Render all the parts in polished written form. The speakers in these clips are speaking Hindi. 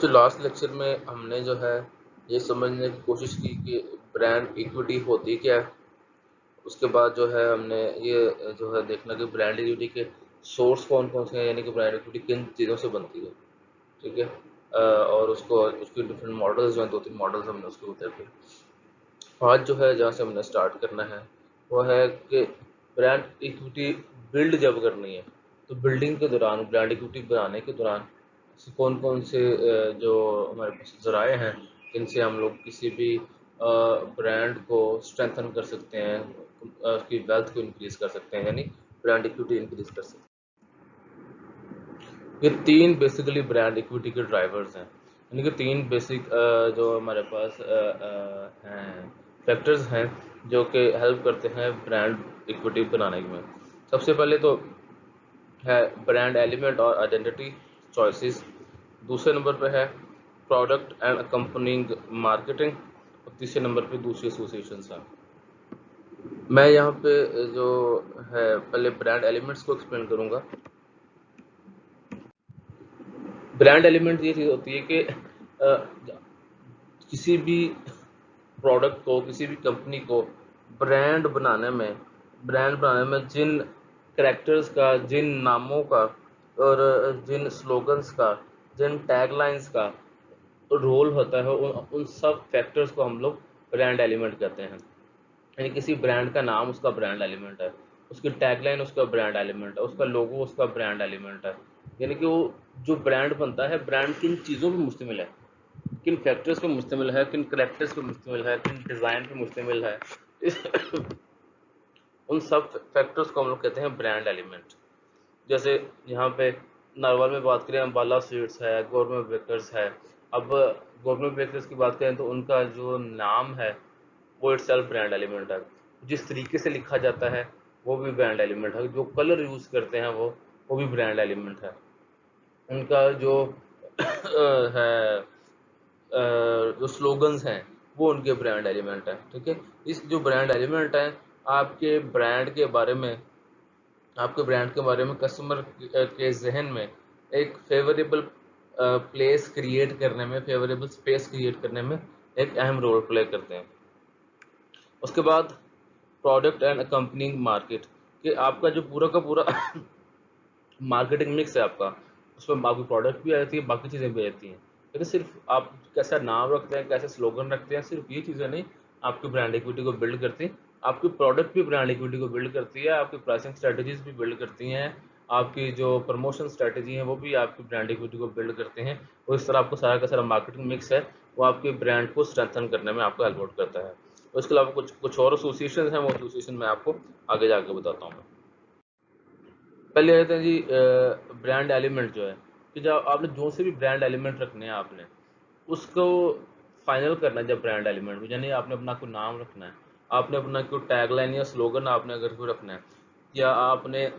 तो लास्ट लेक्चर में हमने जो है ये समझने की कोशिश की कि ब्रांड इक्विटी होती क्या है। उसके बाद जो है हमने ये जो है देखना कि ब्रांड इक्विटी के सोर्स कौन कौन से हैं, यानी कि ब्रांड इक्विटी किन चीज़ों से बनती है। ठीक है। और उसके डिफरेंट मॉडल्स जो हैं, 2-3 मॉडल्स हमने उसके देखे। आज जो है जहाँ से हमने स्टार्ट करना है वो है कि ब्रांड इक्विटी बिल्ड जब करनी है तो बिल्डिंग के दौरान, ब्रांड इक्विटी बनाने के दौरान कौन कौन से जो हमारे पास ज़राए हैं जिनसे हम लोग किसी भी ब्रांड को स्ट्रेंथन कर सकते हैं, उसकी वेल्थ को इंक्रीज कर सकते हैं, यानी ब्रांड इक्विटी इंक्रीज कर सकते हैं। ये 3 बेसिकली ब्रांड इक्विटी के ड्राइवर्स हैं, यानी कि 3 बेसिक जो हमारे पास हैं फैक्टर्स हैं जो कि हेल्प करते हैं ब्रांड इक्विटी बनाने में। सबसे पहले तो है ब्रांड एलिमेंट और आइडेंटिटी चॉइसेस। दूसरे नंबर पे है प्रोडक्ट एंड अकम्पनिंग मार्केटिंग, और तीसरे नंबर पे दूसरी एसोसिएशन हैं। मैं यहाँ पे जो है पहले ब्रांड एलिमेंट्स को एक्सप्लेन करूँगा। ब्रांड एलिमेंट ये चीज़ होती है कि किसी भी प्रोडक्ट को, किसी भी कंपनी को ब्रांड बनाने में जिन कैरेक्टर्स का, जिन नामों का और जिन स्लोगन्स का, जिन टैगलाइंस का रोल होता है, उन सब फैक्टर्स को हम लोग ब्रांड एलिमेंट कहते हैं। यानी किसी ब्रांड का नाम उसका ब्रांड एलिमेंट है, उसकी टैगलाइन उसका ब्रांड एलिमेंट है, उसका लोगो उसका ब्रांड एलिमेंट है। यानी कि वो जो ब्रांड बनता है, ब्रांड किन चीज़ों पर मुश्तमिल है, किन फैक्टर्स पे मुश्तमिल है, किन करेक्टर्स पे मुश्तमिल है, किन डिज़ाइन पे मुश्तमिल है, उन सब फैक्टर्स को हम लोग कहते हैं ब्रांड एलिमेंट। जैसे यहाँ पे नरवाल में बात करें, अम्बाला स्वीट्स है, गवर्नमेंट बेकर्स है। अब गवर्नमेंट बेकर्स की बात करें तो उनका जो नाम है वो इटसेल्फ ब्रांड एलिमेंट है। जिस तरीके से लिखा जाता है वो भी ब्रांड एलिमेंट है। जो कलर यूज़ करते हैं वो भी ब्रांड एलिमेंट है। उनका जो है जो स्लोगन्स हैं वो उनके ब्रांड एलिमेंट है। ठीक है। इस जो ब्रांड एलिमेंट है आपके ब्रांड के बारे में कस्टमर के जहन में एक फेवरेबल प्लेस क्रिएट करने में, फेवरेबल स्पेस क्रिएट करने में एक अहम रोल प्ले करते हैं। उसके बाद प्रोडक्ट एंड अकम्पनिंग मार्केट, कि आपका जो पूरा का पूरा मार्केटिंग मिक्स है आपका, उसमें आपकी प्रोडक्ट भी आती है, बाकी चीज़ें भी आती हैं। लेकिन सिर्फ आप कैसा नाम रखते हैं, कैसे स्लोगन रखते हैं, सिर्फ ये चीज़ें नहीं आपकी ब्रांड इक्विटी को बिल्ड करती हैं। आपकी प्रोडक्ट भी ब्रांड इक्विटी को बिल्ड करती है, आपकी प्राइसिंग स्ट्रेटजीज भी बिल्ड करती हैं, आपकी जो प्रमोशन स्ट्रेटजी है वो भी आपकी ब्रांड इक्विटी को बिल्ड करते हैं। और इस तरह आपको सारा का सारा मार्केटिंग मिक्स है वो आपके ब्रांड को स्ट्रेंथन करने में आपको हेल्प आउट करता है। उसके अलावा कुछ और एसोसिएशन हैं, वो एसोसिएशन मैं आपको आगे जाके बताता हूँ। पहले आते हैं जी ब्रांड एलिमेंट जो है, कि जब आपने जो से भी ब्रांड एलिमेंट रखने हैं आपने उसको फाइनल करना है। जब ब्रांड एलिमेंट यानी आपने अपना कोई नाम रखना है, आपने अपना कोई टैगलाइन या स्लोगन आपने अगर कोई रखना है, या आपने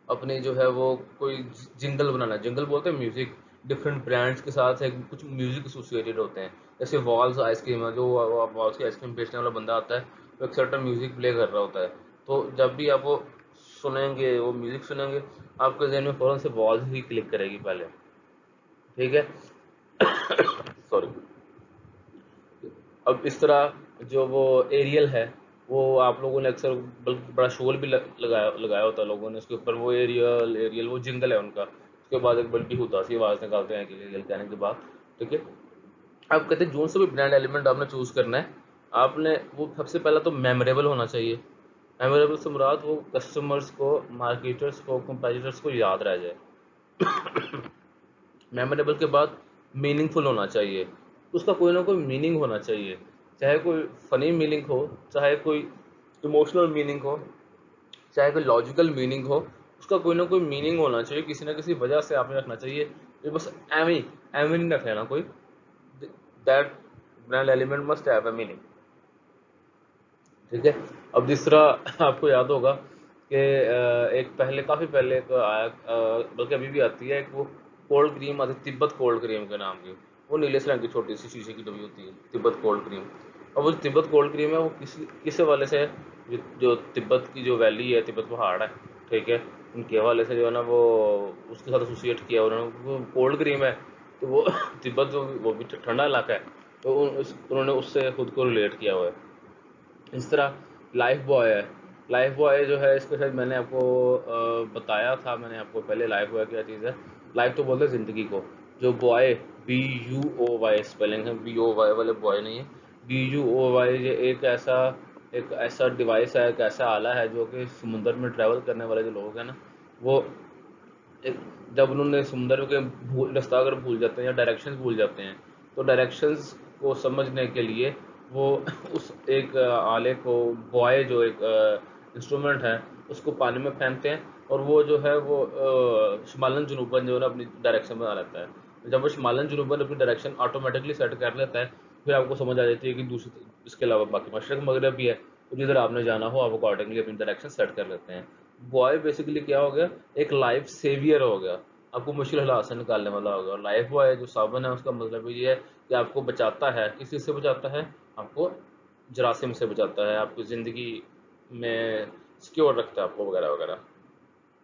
अपने जो है वो कोई जिंगल बनाना है। जिंगल बोलते हैं म्यूजिक, डिफरेंट ब्रांड्स के साथ एक कुछ म्यूजिक एसोसिएटेड होते हैं। जैसे वॉल्स आइसक्रीम है, जो वॉल्स की आइसक्रीम बेचने वाला बंदा आता है वो एक सर्टन म्यूजिक प्ले कर रहा होता है। तो जब भी आप वो सुनेंगे, वो म्यूजिक सुनेंगे, आपके जहन में फ़ौरन से वॉल्स ही क्लिक करेगी पहले। ठीक है। सॉरी। अब इस तरह जो वो एरियल है वो आप लोगों ने अक्सर बल्कि बड़ा शोर भी लगाया होता है लोगों ने उसके ऊपर। वो एरियल एरियल वो जिंगल है उनका। उसके बाद एक बल्कि होता सी आवाज़ निकालते हैं कि एरियल कहने के बाद। ठीक है। आप कहते हैं जो से भी ब्रांड एलिमेंट आपने चूज़ करना है, आपने वो सबसे पहला तो मेमोरेबल होना चाहिए। मेमोरेबल से मुराद वो कस्टमर्स को, मार्केटर्स को, कंपेटिटर्स को याद रह जाए। मेमोरेबल के बाद मीनिंगफुल होना चाहिए। उसका कोई ना कोई मीनिंग होना चाहिए, चाहे कोई फनी मीनिंग हो, चाहे कोई इमोशनल मीनिंग हो, चाहे कोई लॉजिकल मीनिंग हो। उसका कोई ना कोई मीनिंग होना चाहिए, किसी ना किसी वजह से आपने रखना चाहिए। ये बस एम ही नहीं रख लेना कोई। That brand element must have a meaning. ठीक है। अब दूसरा आपको याद होगा कि एक पहले, काफ़ी पहले एक आया, बल्कि अभी भी आती है, एक वो कोल्ड क्रीम आती है, तिब्बत कोल्ड क्रीम के नाम की। वो नीले से रंग की छोटी सी शीशे की डब्बी होती है, तिब्बत कोल्ड क्रीम। और वो तिब्बत कोल्ड क्रीम है वो किस हवाले से है, जो तिब्बत की जो वैली है, तिब्बत पहाड़ है, ठीक है, उनके हवाले से जो है ना वो उसके साथ एसोसिएट किया उन्होंने। वो कोल्ड क्रीम है तो वो तिब्बत वो भी ठंडा इलाका है, तो उन्होंने उससे खुद को रिलेट किया हुआ है। इस तरह लाइफ बॉय है। लाइफ बॉय जो है इसके साथ मैंने आपको बताया था, मैंने आपको पहले लाइफ बॉय क्या चीज़ है। लाइफ तो बोलते हैं ज़िंदगी को, जो बॉय BUOY स्पेलिंग है, BOY वाले बॉय नहीं है, BUOY। ये एक ऐसा डिवाइस है, एक ऐसा आला है जो कि समुंदर में ट्रैवल करने वाले जो लोग हैं ना, वो एक जब उन्होंने समुंदर के रास्ता अगर भूल जाते हैं या डायरेक्शंस भूल जाते हैं, तो डायरेक्शंस को समझने के लिए वो उस एक आले को, बॉय जो एक इंस्ट्रूमेंट है, उसको पानी में फेंकते हैं, और वो जो है वो शिमालन जनूबन जो है ना अपनी डायरेक्शन बना लेता है। जब वो शिमालन जनूबन अपनी डायरेक्शन ऑटोमेटिकली सेट कर लेता है, फिर आपको समझ आ जाती है कि दूसरी, इसके अलावा बाकी मशरक मगरब भी है, तो जिधर आपने जाना हो आप अकॉर्डिंगली अपनी डायरेक्शन सेट कर लेते हैं। बॉय बेसिकली क्या हो गया, एक लाइफ सेवियर हो गया, आपको मुश्किल हालात से निकालने वाला होगा। और लाइफ बॉय जो साबन है, उसका मतलब ये है कि आपको बचाता है, किस चीज़ से बचाता है, आपको जरासीम से बचाता है, आपकी ज़िंदगी में सिक्योर रखता है आपको, वगैरह वगैरह।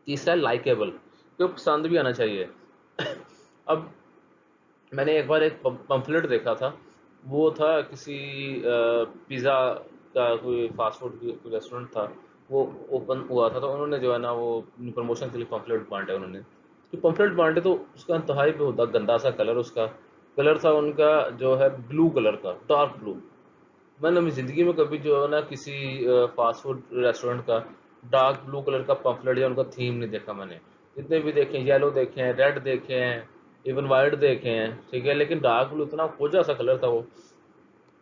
तीसरा है लाइकेबल, जो पसंद भी आना चाहिए। अब मैंने एक बार एक पम्फलेट देखा था, वो था किसी पिज़्ज़ा का, कोई फास्ट फूड कोई रेस्टोरेंट था, वो ओपन हुआ था, तो उन्होंने जो है ना वो प्रमोशन के लिए पम्फलेट बांटे उन्होंने। तो पम्फलेट बांटे तो उसका इंतहाई बेहुदा गंदा सा कलर, उसका कलर था उनका जो है ब्लू कलर का, डार्क ब्लू। मैंने अपनी ज़िंदगी में कभी जो है ना किसी फास्ट फूड रेस्टोरेंट का डार्क ब्लू कलर का पम्फलेट या उनका थीम नहीं देखा मैंने। जितने भी देखे हैं, येलो देखे हैं, रेड देखे हैं, इवन वाइट देखे हैं, ठीक है, लेकिन डार्क ब्लू इतना खोजा सा कलर था वो,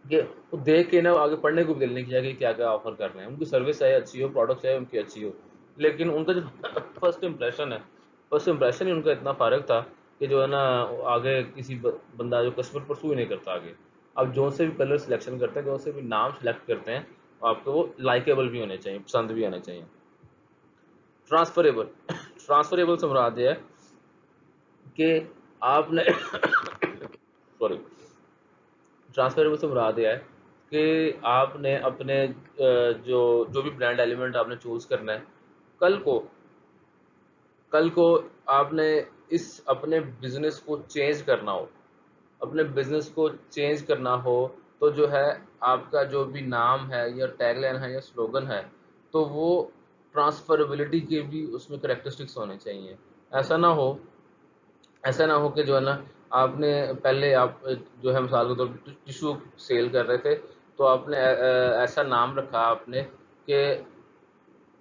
कि वो देख के ना आगे पढ़ने को भी दिल नहीं किया कि क्या क्या ऑफर कर रहे हैं। उनकी सर्विस चाहे अच्छी हो, प्रोडक्ट चाहे उनकी अच्छी हो, लेकिन उनका जो फर्स्ट इंप्रेशन ही उनका इतना फारग था कि जो है ना आगे किसी बंदा जो कस्टमर परसू ही नहीं करता आगे। अब जो से भी कलर सिलेक्शन करते हैं, जो से भी नाम सेलेक्ट करते हैं, आपको वो लाइकेबल भी होने चाहिए, पसंद भी आने चाहिए। ट्रांसफरेबल ट्रांसफरेबल से मुराद ये है कि आपने सॉरी, ट्रांसफरेबल से मुराद यह है कि आपने अपने जो जो भी ब्रांड एलिमेंट आपने चूज़ करना है, कल को कल को आपने इस अपने बिजनेस को चेंज करना हो, अपने बिजनेस को चेंज करना हो, तो जो है आपका जो भी नाम है या टैगलाइन है या स्लोगन है, तो वो ट्रांसफरेबिलिटी के भी उसमें करेक्टरिस्टिक्स होने चाहिए। ऐसा ना हो ऐसा ना हो कि जो है ना आपने पहले आप जो है मिसाल के तौर पर टिशू सेल कर रहे थे, तो आपने ऐसा नाम रखा आपने कि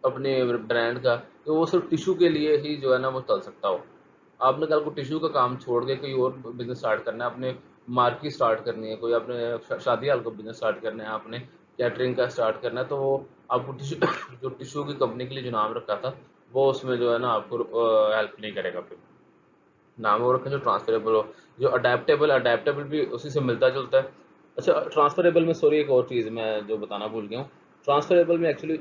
अपने ब्रांड का, तो वो सिर्फ टिशू के लिए ही जो है ना वो चल सकता हो। आपने कल को टिशू का काम छोड़ के कोई और बिजनेस स्टार्ट करना है, आपने मार्केट स्टार्ट करनी है, कोई आपने शादी हाल का बिजनेस स्टार्ट करना है, आपने कैटरिंग का स्टार्ट करना है, तो वो आपको टिशू जो टिशू की कंपनी के लिए जो नाम रखा था, वो उसमें जो है ना आपको हेल्प नहीं करेगा। फिर नाम वो रखें जो ट्रांसफरेबल हो, जो अडेप्टेबल, अडेप्टेबल भी उसी से मिलता जुलता है। अच्छा, ट्रांसफरेबल में सॉरी एक और चीज़ मैं जो बताना भूल गया हूँ। ट्रांसफरेबल में एक्चुअली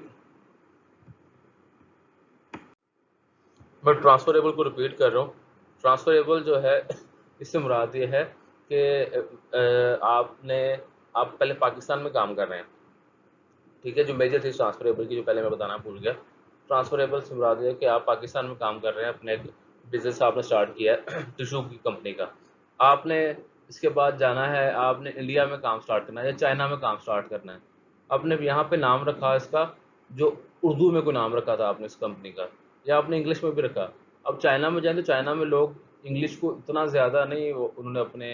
मैं ट्रांसफरेबल को रिपीट कर रहा हूँ। ट्रांसफरेबल जो है इससे मुराद ये है कि आपने आप पहले पाकिस्तान में काम कर रहे हैं, ठीक है, जो मेजर थी ट्रांसफरेबल की जो पहले मैं बताना भूल गया। ट्रांसफरेबल से मुराद है कि आप पाकिस्तान में काम कर रहे हैं, अपने बिजनेस आपने स्टार्ट किया है टिशू की कंपनी का। आपने इसके बाद जाना है, आपने इंडिया में काम स्टार्ट करना है या चाइना में काम स्टार्ट करना है। आपने यहाँ पे नाम रखा इसका, जो उर्दू में कोई नाम रखा था आपने इस कंपनी का, या आपने इंग्लिश में भी रखा। अब चाइना में जाए तो चाइना में लोग इंग्लिश को इतना ज़्यादा नहीं उन्होंने अपने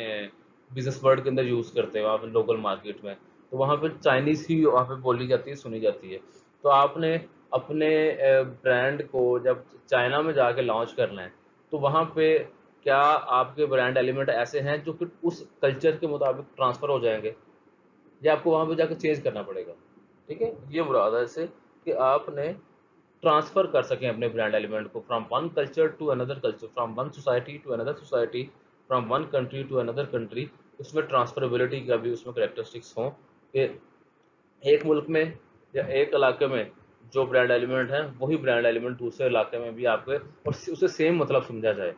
बिजनेस वर्ड के अंदर यूज़ करते हैं वहाँ पे लोकल मार्केट में, तो वहाँ पे चाइनीज़ ही वहाँ पे बोली जाती है, सुनी जाती है। तो आपने अपने ब्रांड को जब चाइना में जाके लॉन्च करना है, तो वहाँ पे क्या आपके ब्रांड एलिमेंट ऐसे हैं जो फिर उस कल्चर के मुताबिक ट्रांसफ़र हो जाएंगे, या आपको वहाँ पे जाकर चेंज करना पड़ेगा? ठीक है, ये मुराद है इससे कि आपने ट्रांसफ़र कर सकें अपने ब्रांड एलिमेंट को from one culture to another culture, from one society to another society, from one country to another country. उसमें ट्रांसफरेबिलिटी का भी उसमें करेक्टरिस्टिक्स हों कि एक मुल्क में या एक इलाके में जो ब्रांड एलिमेंट है, वही ब्रांड एलिमेंट दूसरे इलाके में भी आपके और उसे सेम मतलब समझा जाए।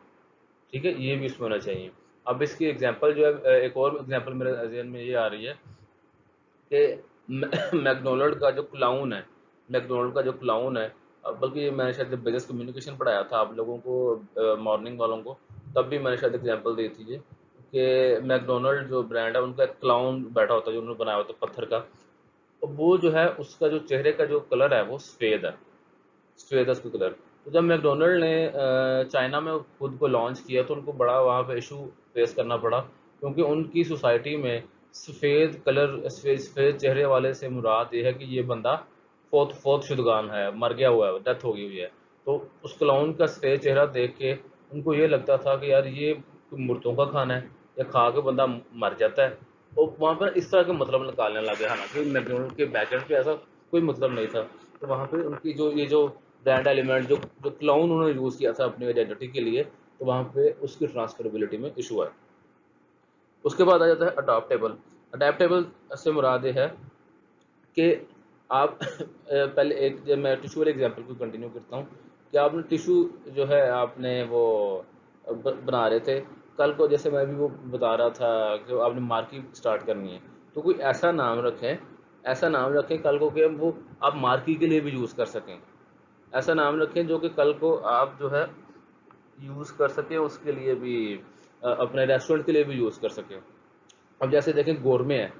ठीक है, ये भी इसमें होना चाहिए। अब इसकी एग्जांपल जो है, एक और एग्जांपल मेरे जहन में ये आ रही है कि मैकडोनल्ड का जो क्लाउन है, मैकडोनल्ड का जो क्लाउन है, बल्कि मैंने शायद जब बिजनेस कम्युनिकेशन पढ़ाया था आप लोगों को, मॉर्निंग वालों को, तब भी मैंने शायद एग्जांपल दी थी ये, कि मैकडोनल्ड जो ब्रांड है उनका एक क्लाउन बैठा होता है जो उन्होंने बनाया होता है पत्थर का, तो वो जो है उसका जो चेहरे का जो कलर है वो सफ़ेद है, सफ़ेद है उसका कलर। तो जब मैकडोनल्ड ने चाइना में खुद को लॉन्च किया तो उनको बड़ा वहाँ पे इशू फेस करना पड़ा, क्योंकि उनकी सोसाइटी में सफ़ेद कलर, सफ़ेद चेहरे वाले से मुराद ये है कि ये बंदा फोत फोत शुदगान है, मर गया हुआ है, डेथ हो गई हुई है। तो उस क्लाउन का सफ़ेद चेहरा देख के उनको ये लगता था कि यार ये मुर्दों का खाना है, या खा के बंदा मर जाता है। तो वहाँ पर इस तरह के मतलब निकालने लगे, हालांकि मैकडोनल्ड के बैकएंड पे ऐसा कोई मतलब नहीं था। तो वहाँ पे उनकी जो ये जो ब्रांड एलिमेंट जो जो क्लाउन उन्होंने यूज़ किया था अपनी आइडेंटिटी के लिए, तो वहाँ पे उसकी ट्रांसफरेबिलिटी में इशू है। उसके बाद आ जाता है अडॉप्टेबल। अडेप्टेबल से मुराद ये है कि आप पहले एक, जब मैं टिशू वाले एग्जांपल को कंटिन्यू करता हूँ, कि आपने टिशू जो है आपने वो बना रहे थे, कल को जैसे मैं भी वो बता रहा था कि आपने मार्की स्टार्ट करनी है, तो कोई ऐसा नाम रखें, ऐसा नाम रखें कल को कि वो आप मार्की के लिए भी यूज़ कर सकें। ऐसा नाम रखें जो कि कल को आप जो है यूज़ कर सकें, उसके लिए भी अपने रेस्टोरेंट के लिए भी यूज़ कर सकें। अब जैसे देखें गोरमे है,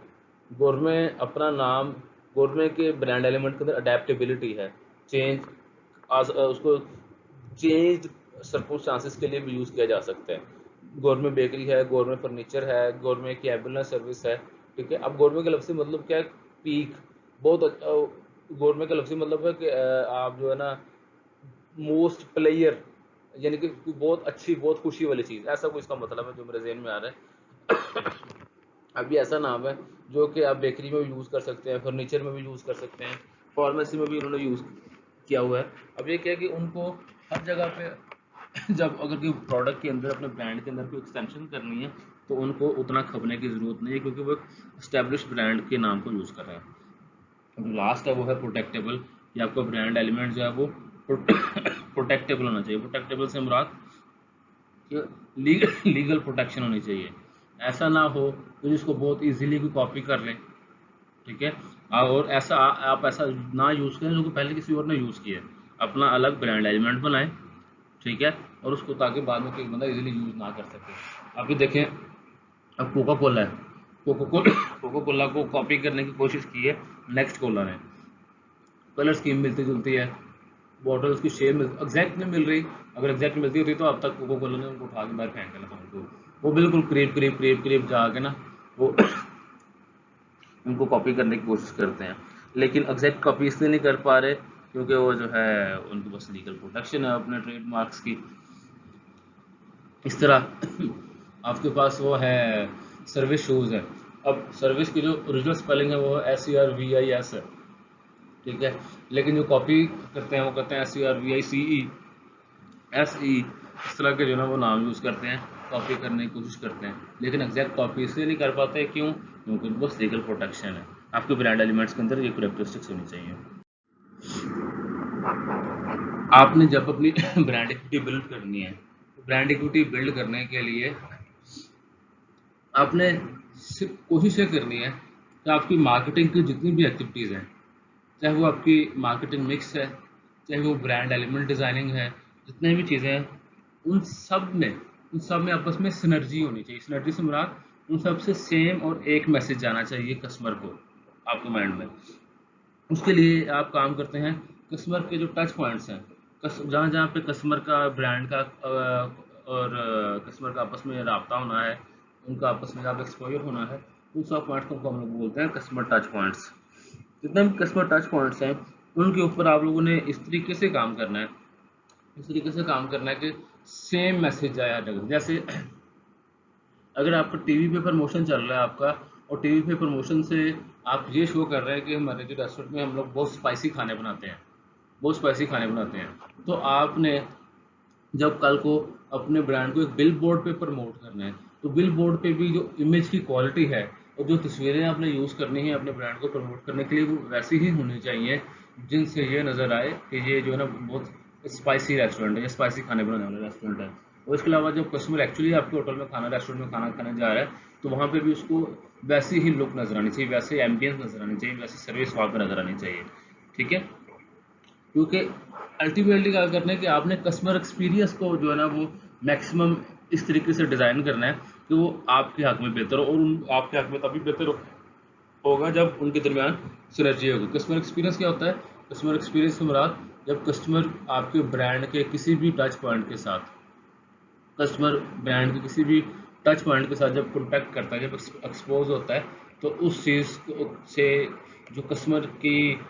गोरमे अपना नाम, गोरमे के ब्रांड एलिमेंट के अंदर अडेप्टेबिलिटी है, चेंज उसको चेंज सर्कमस्टांसेस के लिए भी यूज़ किया जा सकता है। गोरमे बेकरी है, गोरमे फर्नीचर है, गोरमे की एम्बुलेंस सर्विस है, ठीक है। अब गोरमे का लफ्ज़ी मतलब क्या है? पीक, बहुत गोरमे का लफ्ज़ी मतलब है कि आप जो है ना मोस्ट प्लेयर, यानी कि बहुत अच्छी, बहुत खुशी वाली चीज़, ऐसा कुछ इसका मतलब है जो मेरे जहन में आ रहा है। अब ये ऐसा नाम है जो कि आप बेकरी में भी यूज़ कर सकते हैं, फर्नीचर में भी यूज़ कर सकते हैं, फार्मेसी में भी उन्होंने यूज़ किया हुआ है। अब ये क्या है कि उनको हर जगह पे जब अगर कोई प्रोडक्ट के अंदर, अपने ब्रांड के अंदर कोई एक्सटेंशन करनी है, तो उनको उतना खपने की ज़रूरत नहीं है, क्योंकि वो इस्टेब्लिश ब्रांड के नाम को यूज़ कर रहे हैं। जो लास्ट है वो है प्रोटेक्टेबल, कि आपका ब्रांड एलिमेंट जो है वो प्रोटेक्टेबल होना चाहिए। प्रोटेक्टेबल से मुराद कि लीगल प्रोटेक्शन होनी चाहिए। ऐसा ना हो कि जिसको बहुत इजीली कोई कॉपी कर ले, ठीक है। और ऐसा आप ऐसा ना यूज़ करें जो कि पहले किसी और ने यूज़ किया है। अपना अलग ब्रांड एलिमेंट बनाएं, ठीक है, और उसको ताकि बाद में कोई बंदा इजीली यूज़ ना कर सके। अभी देखें, अब कोका कोला है, कोका कोला को कॉपी करने की कोशिश की है नेक्स्ट कोला ने। कलर स्कीम मिलती जुलती है, बॉटल उसकी शेप एग्जैक्ट नहीं मिल रही। अगर एग्जैक्ट मिलती होती तो अब तक कोको कोला ने उनको उठा के बाहर फेंक देना था उनको। वो बिल्कुल करीब करीब करीब करीब जाके ना वो उनको कॉपी करने की कोशिश करते हैं, लेकिन एग्जैक्ट कॉपी इसलिए नहीं कर पा रहे क्योंकि वो जो है उनके पास लीगल प्रोटेक्शन है अपने ट्रेडमार्क्स की। इस तरह आपके पास वो है सर्विस शूज़ है। अब सर्विस की जो ओरिजिनल स्पेलिंग है वो SERVIS है, ठीक है, लेकिन जो कॉपी करते हैं वो करते हैं SERVICE इस तरह के जो ना वो नाम यूज़ करते हैं, कॉपी करने की कोशिश करते हैं, लेकिन एग्जैक्ट कॉपी इसलिए नहीं कर पाते, क्यों? क्योंकि बस लीगल प्रोटेक्शन है। आपके ब्रांड एलिमेंट्स के अंदर ये कैरेक्टरिस्टिक्स होनी चाहिए। आपने जब अपनी ब्रांड इक्विटी बिल्ड करनी है, ब्रांड इक्विटी बिल्ड करने के लिए आपने सिर्फ कोशिश ये करनी है कि आपकी मार्केटिंग की जितनी भी एक्टिविटीज़ हैं, चाहे वो आपकी मार्केटिंग मिक्स है, चाहे वो ब्रांड एलिमेंट डिज़ाइनिंग है, जितने भी चीज़ें हैं, उन सब में आपस में सिनर्जी होनी चाहिए। सिनर्जी से मुराद उन सब से सेम और एक मैसेज जाना चाहिए कस्टमर को, आपके माइंड में। उसके लिए आप काम करते हैं कस्टमर के जो टच पॉइंट्स हैं, जहाँ जहाँ पे कस्टमर का, ब्रांड का और कस्टमर का आपस में रब्ता होना है, उनका आपस में जहाँ एक्सपोजर होना है, उन सब पॉइंट्स को हम लोग बोलते हैं कस्टमर टच पॉइंट्स। जितने भी कस्टमर टच पॉइंट्स हैं उनके ऊपर आप लोगों ने इस तरीके से काम करना है, इस तरीके से काम करना है कि सेम मैसेज आए हर जगह। जैसे अगर आपका टीवी पे प्रमोशन चल रहा है आपका, और टीवी पे प्रमोशन से आप ये शो कर रहे हैं कि हमारे जो रेस्टोरेंट में हम लोग बहुत स्पाइसी खाने बनाते हैं, बहुत स्पाइसी खाने बनाते हैं, तो आपने जब कल को अपने ब्रांड को एक बिल बोर्ड पे प्रमोट करना है, तो बिल बोर्ड पे भी जो इमेज की क्वालिटी है और जो तस्वीरें आपने यूज़ करनी है अपने ब्रांड को प्रमोट करने के लिए, वो वैसी ही होनी चाहिए जिनसे ये नज़र आए कि ये जो है ना बहुत स्पाइसी रेस्टोरेंट है या स्पाइसी खाने बनाने वाला रेस्टोरेंट है। और इसके अलावा जब कस्टमर एक्चुअली आपके होटल में खाना, रेस्टोरेंट में खाना खाने जा रहा है, तो वहाँ पे भी उसको वैसी ही लुक नज़र आनी चाहिए, वैसे एम्बियंस नज़र आनी चाहिए, वैसी सर्विस वहाँ पर नज़र आनी चाहिए, ठीक है। क्योंकि अल्टीमेटली क्या करना है कि आपने कस्टमर एक्सपीरियंस को जो है ना वो मैक्सिमम इस तरीके से डिज़ाइन करना है कि वो आपके हक में बेहतर हो, और उन आपके हक में तभी बेहतर होगा जब उनके दरमियान सिनर्जी होगी। कस्टमर एक्सपीरियंस क्या होता है? कस्टमर एक्सपीरियंस से मुराद जब कस्टमर आपके ब्रांड के किसी भी टच पॉइंट के साथ, कस्टमर ब्रांड के किसी भी टच पॉइंट के साथ जब कॉन्टैक्ट करता है, जब एक्सपोज होता है, तो उस चीज़ से जो कस्टमर की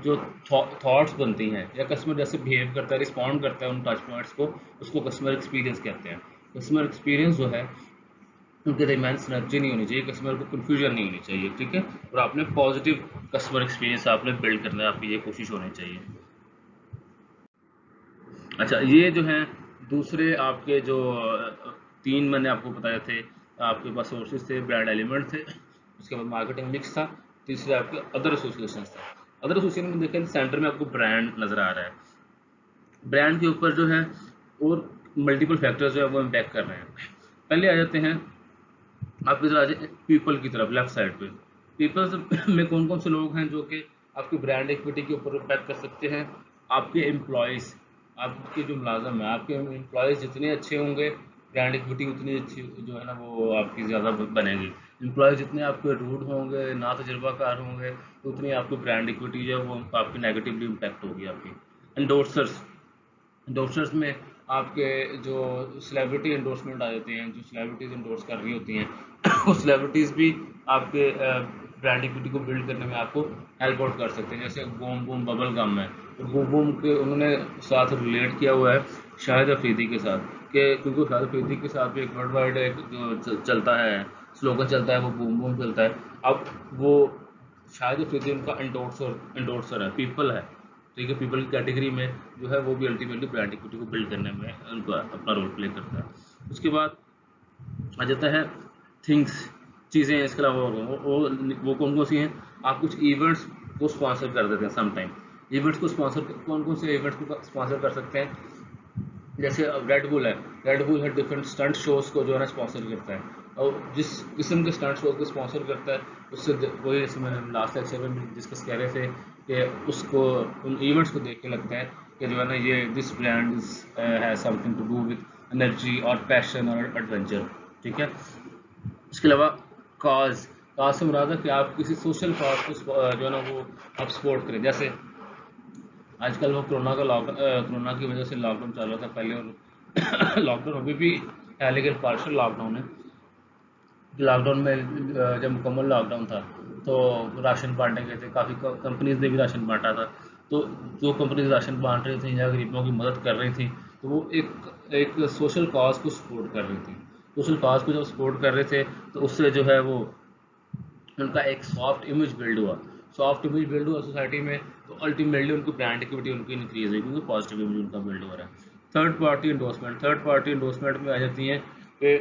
जो थॉट्स बनती हैं, या कस्टमर जैसे बिहेव करता है, रिस्पॉन्ड करता है उन टच पॉइंट्स को, उसको कस्टमर एक्सपीरियंस कहते हैं। कस्टमर एक्सपीरियंस जो है, उनके दरमियान सिनर्जी नहीं होनी चाहिए, कस्टमर को कन्फ्यूजन नहीं होनी चाहिए, ठीक है। और आपने पॉजिटिव कस्टमर एक्सपीरियंस आपने बिल्ड करना है, आपकी ये कोशिश होनी चाहिए। अच्छा, ये जो है दूसरे आपके जो तीन मैंने आपको बताए थे, आपके पास सोर्सेज थे, ब्रांड एलिमेंट थे, उसके बाद मार्केटिंग मिक्स था, तीसरे आपके अदर एसोसिएशन था। अदर एसोसिएशन में देखें सेंटर में आपको ब्रांड नजर आ रहा है। ब्रांड के ऊपर जो है और मल्टीपल फैक्टर्स जो है वो इम्पैक्ट कर रहे हैं। पहले आ जाते हैं आप इधर आ जाए पीपल की तरफ, लेफ्ट साइड पे। पीपल में कौन कौन से लोग हैं जो कि आपकी ब्रांड इक्विटी के ऊपर इम्पैक्ट कर सकते हैं? आपके एम्प्लॉयज़, आपके जो मुलाजम है, आपके एम्प्लॉयज़ जितने अच्छे होंगे, ब्रांड इक्विटी उतनी अच्छी जो है ना वो आपकी ज़्यादा बनेगी। एम्प्लॉयज़ जितने आपके रूड होंगे, ना तजुर्बाकार होंगे, तो उतनी आपकी ब्रांड इक्विटी जो है वो आपकी नेगेटिवली इम्पैक्ट होगी आपकी। एंडोर्सर्स, एंडोर्सर्स में आपके जो सेलिब्रिटी एंडोर्समेंट आ जाते हैं, जो सेलिब्रिटीज़ एंडोर्स कर रही होती हैं वो सेलिब्रिटीज़ भी आपके ब्रांड इक्विटी को बिल्ड करने में आपको हेल्प आउट कर सकते हैं। जैसे बूम बूम बबल गम है, तो बूम बूम के उन्होंने साथ रिलेट किया हुआ है शाहिद अफरीदी के साथ, कि क्योंकि शाहिद अफरीदी के साथ भी एक वर्ल्ड वाइड एक जो चलता है, स्लोगन चलता है, वो बूम बूम चलता है। अब वो शाहिद अफरीदी उनका एंडोर्सर है, पीपल है, ठीक है। पीपल की कैटेगरी में जो है वो भी अल्टीमेटली ब्रांड इक्विटी को बिल्ड करने में उनका अपना रोल प्ले करता है। उसके बाद आ जाता है थिंग्स, चीज़ें। इसके अलावा वो कौन कौन सी हैं? आप कुछ इवेंट्स को स्पॉन्सर कर देते हैं समटाइम। इवेंट्स को स्पॉन्सर, कौन कौन से इवेंट्स को स्पॉन्सर कर सकते हैं? जैसे अब रेड बुल है, रेड बुल है डिफरेंट स्टंट शोज को जो है ना स्पॉन्सर करता है, और जिस किस्म के स्टंट शोज को स्पॉन्सर करता है उससे वही इसमें हम लास्ट लेक्चर में डिस्कस कर रहे थे कि उसको उन इवेंट्स को देख के लगता है कि जो है ना ये this brand has something to do with energy और पैशन और एडवेंचर, ठीक है। इसके अलावा काज, काज से मुराद है कि आप किसी सोशल काज को जो है ना वो आप सपोर्ट करें। जैसे आजकल वो कोरोना की वजह से लॉकडाउन चालू था पहले, और लॉकडाउन अभी भी है लेकिन पार्शियल लॉकडाउन है। लॉकडाउन में जब मुकम्मल लॉकडाउन था तो राशन बांटने गए थे, काफ़ी कंपनीज ने भी राशन बांटा था। तो जो कंपनीज राशन बांट रही थी या गरीबों की मदद कर रही थी, तो वो एक सोशल काज को सपोर्ट कर रही थी। सोशल काज को जब सपोर्ट कर रहे थे तो उससे जो है वो उनका एक सॉफ्ट इमेज बिल्ड हुआ, सॉफ्ट इमेज बिल्ड हुआ सोसाइटी में, तो अल्टीमेटली उनकी ब्रांड इक्विटी उनकी इंक्रीज हुई क्योंकि पॉजिटिव इमेज उनका बिल्ड हो रहा है। Third party endorsement, third party endorsement में आ जाती हैं कि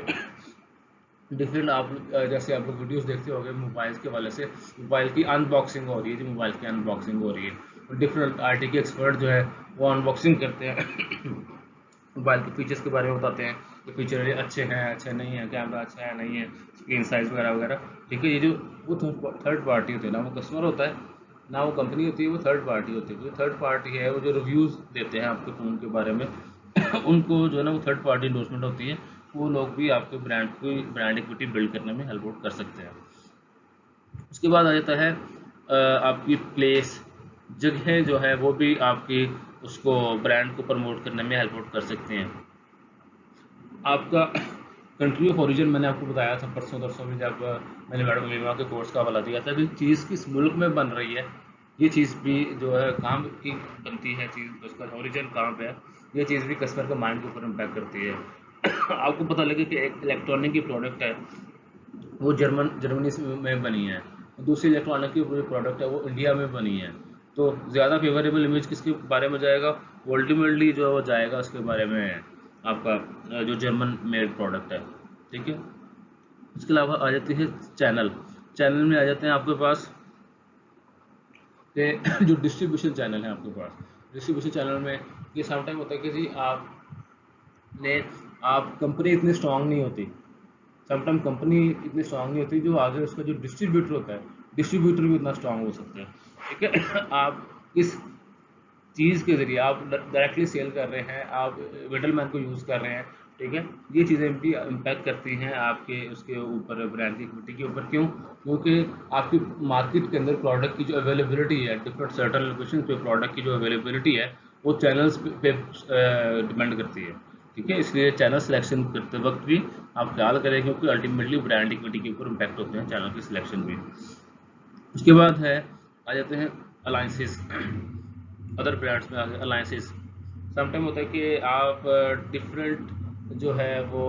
डिफरेंट आप जैसे आप लोग वीडियोस देखते होंगे मोबाइल के वाले से, मोबाइल की अनबॉक्सिंग हो रही है, जो मोबाइल की अनबॉक्सिंग हो रही है, और डिफरेंट आईटी के एक्सपर्ट जो है वो अनबॉक्सिंग करते हैं मोबाइल के फीचर्स के बारे में बताते हैं कि फीचर अच्छे हैं, अच्छे नहीं है, कैमरा अच्छा है नहीं है, स्क्रीन साइज वगैरह वगैरह, ठीक है। ये जो वो थर्ड पार्टी होते हैं ना, वो कस्टमर होता है ना, वो कंपनी होती है, वो थर्ड पार्टी होती है। जो थर्ड पार्टी है वो जो रिव्यूज़ देते हैं आपके फ़ोन के बारे में उनको जो है ना वो थर्ड पार्टी इंडोर्समेंट होती है। वो लोग भी आपके ब्रांड की ब्रांड इक्विटी बिल्ड करने में हेल्प आउट कर सकते हैं। उसके बाद आ जाता है आपकी प्लेस, जगह जो है वो भी आपकी उसको ब्रांड को प्रमोट करने में हेल्प आउट कर सकते हैं। आपका कंट्री ऑफ ओरिजिन मैंने आपको बताया था परसों तरसों में, जब मैंने मैडम मीमा के कोर्स का हवाला दिया था कि चीज़ किस मुल्क में बन रही है, ये चीज़ भी जो है कहाँ की बनती है, चीज़ उसका ओरिजिन कहाँ पे है, ये चीज़ भी कस्टमर के माइंड के ऊपर इम्पैक्ट करती है। आपको पता लगे कि एक इलेक्ट्रॉनिक की प्रोडक्ट है वो जर्मनी में बनी है, दूसरी इलेक्ट्रॉनिक की प्रोडक्ट है वो इंडिया में बनी है, तो ज़्यादा फेवरेबल इमेज किसके बारे में जाएगा? अल्टीमेटली जो वो जाएगा उसके बारे में आपका जो जर्मन मेड प्रोडक्ट है, ठीक है। इसके अलावा आ जाती है चैनल, चैनल में आ जाते हैं आपके पास कि जो डिस्ट्रीब्यूशन चैनल है आपके पास, डिस्ट्रीब्यूशन चैनल में ये समटाइम होता है कि जी आप कंपनी इतनी स्ट्रांग नहीं होती, समटाइम कंपनी इतनी स्ट्रांग नहीं होती, जो आगे उसका जो डिस्ट्रीब्यूटर होता है, डिस्ट्रीब्यूटर भी उतना स्ट्रांग हो सकता है, ठीक है। आप इस चीज़ के ज़रिए आप डायरेक्टली सेल कर रहे हैं, आप मिडल मैन को यूज़ कर रहे हैं, ठीक है। ये चीज़ें भी इम्पैक्ट करती हैं आपके उसके ऊपर, ब्रांड की इक्विटी के ऊपर। क्यों? क्योंकि आपकी मार्केट के अंदर प्रोडक्ट की जो अवेलेबिलिटी है, डिफरेंट सर्टन लोकेशन पे प्रोडक्ट की जो अवेलेबिलिटी है वो चैनल्स पे डिपेंड करती है। ठीक है, इसलिए चैनल सिलेक्शन करते वक्त भी आप ख्याल करें, क्योंकि अल्टीमेटली ब्रांड इक्विटी के ऊपर इम्पैक्ट होते हैं चैनल की सिलेक्शन भी। उसके बाद है, आ जाते हैं अलाइंसेस। अदर ब्रांड्स में आ गए अलाइंसेस। समटाइम होता है कि आप डिफरेंट जो है वो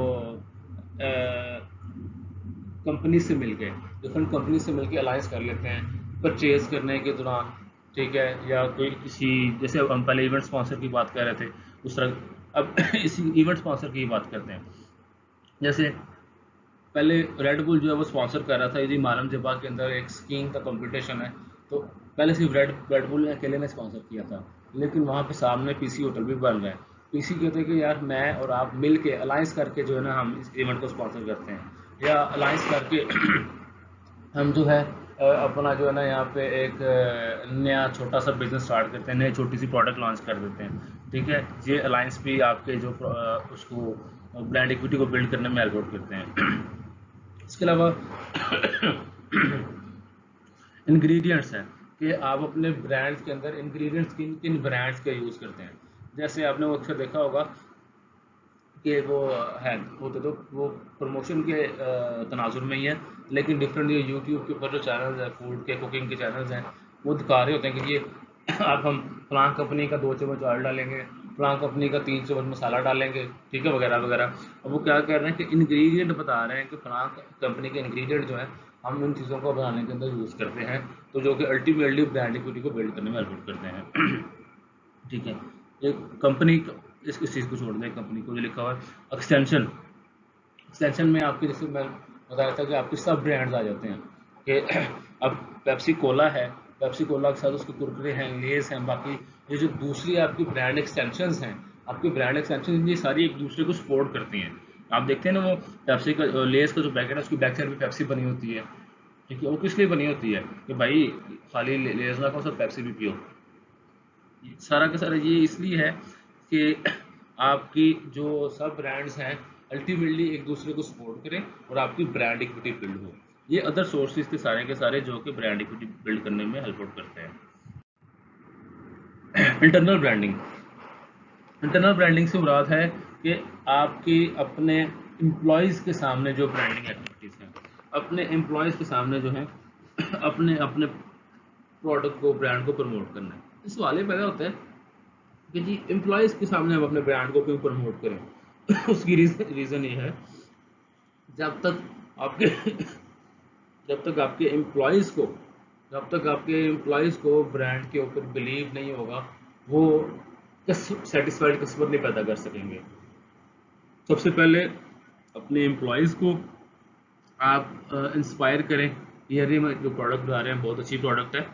कंपनी से मिलके, डिफरेंट कंपनी से मिलके अलायंस कर लेते हैं परचेज करने के दौरान। ठीक है, या कोई किसी, जैसे हम पहले इवेंट स्पॉन्सर की बात कर रहे थे उस तरह अब इसी इवेंट स्पॉन्सर की बात करते हैं। जैसे पहले रेड बुल जो है वो स्पॉन्सर कर रहा था, यदि मालम जबा के अंदर एक स्कीइंग का कंपटीशन है, तो पहले सिर्फ रेड बुल ने अकेले ने स्पॉन्सर किया था, लेकिन वहाँ पे सामने पीसी होटल भी बन रहे हैं। पीसी कहते हैं कि यार मैं और आप मिल के अलायंस करके जो है ना हम इस इवेंट को स्पॉन्सर करते हैं, या अलायंस करके हम जो है अपना जो है ना यहाँ पे एक नया छोटा सा बिजनेस स्टार्ट करते हैं, नई छोटी सी प्रोडक्ट लॉन्च कर देते हैं। ठीक है, ये अलायंस भी आपके जो उसको ब्रांड इक्विटी को बिल्ड करने में हेल्प करते हैं। इसके अलावा इंग्रेडिएंट्स हैं कि आप अपने ब्रांड्स के अंदर इंग्रेडिएंट्स किन किन ब्रांड्स के यूज़ करते हैं। जैसे आपने वो अक्सर देखा होगा कि वो है होते तो वो प्रमोशन के तनाजुर में ही है, लेकिन डिफरेंट ये यूट्यूब के ऊपर जो चैनल्स हैं, फूड के, कुकिंग के चैनल्स हैं, वो दिखा रहे होते हैं कि ये अब हम फलां कंपनी का 2 चम्मच ऑयल डालेंगे, फलां कंपनी का 3 चम्मच मसाला डालेंगे, ठीक है, वगैरह वगैरह। अब वो क्या कर रहे हैं कि इंग्रेडिएंट बता रहे हैं कि फलां कंपनी के इंग्रेडिएंट जो है हम इन चीज़ों को बनाने के अंदर यूज़ करते हैं, तो जो कि अल्टीमेटली ब्रांड इक्विटी को बिल्ड करने में हेल्प करते हैं। ठीक है, एक कंपनी इस चीज़ को छोड़ दें, कंपनी को जो लिखा हुआ है एक्सटेंशन। एक्सटेंशन में आपके, जैसे मैं बता रहा था कि आपके सब ब्रांड्स आ जाते हैं कि अब पेप्सी कोला है, पेप्सी कोला के साथ उसके कुरकुरे हैं, लेस हैं, बाकी ये जो दूसरी आपकी ब्रांड एक्सटेंशंस हैं, आपकी ब्रांड एक्सटेंशन ये सारी एक दूसरे को सपोर्ट करती हैं। आप देखते हैं ना वो पेप्सी का लेस का जो पैकेट है उसकी बैक साइड में पेप्सी बनी होती है। ठीक है, वो किस लिए बनी होती है कि भाई खाली लेस ना खाओ, सब पेप्सी भी पियो। सारा का सारा ये इसलिए है कि आपकी जो सब ब्रांड्स हैं अल्टीमेटली एक दूसरे को सपोर्ट करें और आपकी ब्रांड इक्विटी बिल्ड हो। ये अदर सोर्सेज के सारे जो कि ब्रांड इक्विटी बिल्ड करने में हेल्प आउट करते हैं। Internal branding. इंटरनल ब्रांडिंग से मुराद है कि आपकी अपने एम्प्लॉयज़ के सामने जो ब्रांडिंग एक्टिविटीज़ हैं, अपने एम्प्लॉयज़ के सामने जो है अपने अपने प्रोडक्ट को, ब्रांड को प्रमोट करना है। इस सवाल ये पैदा होता है कि जी एम्प्लॉयज़ के सामने हम अपने ब्रांड को क्यों प्रमोट करें। उसकी रीज़न ये है, जब तक आपके जब तक आपके एम्प्लॉयज़ को ब्रांड के ऊपर बिलीव नहीं होगा, वो सेटिस्फाइड कस्टमर नहीं पैदा कर सकेंगे। सबसे पहले अपने एम्प्लॉयज़ को आप इंस्पायर करें, ये जो प्रोडक्ट बना रहे हैं बहुत अच्छी प्रोडक्ट है,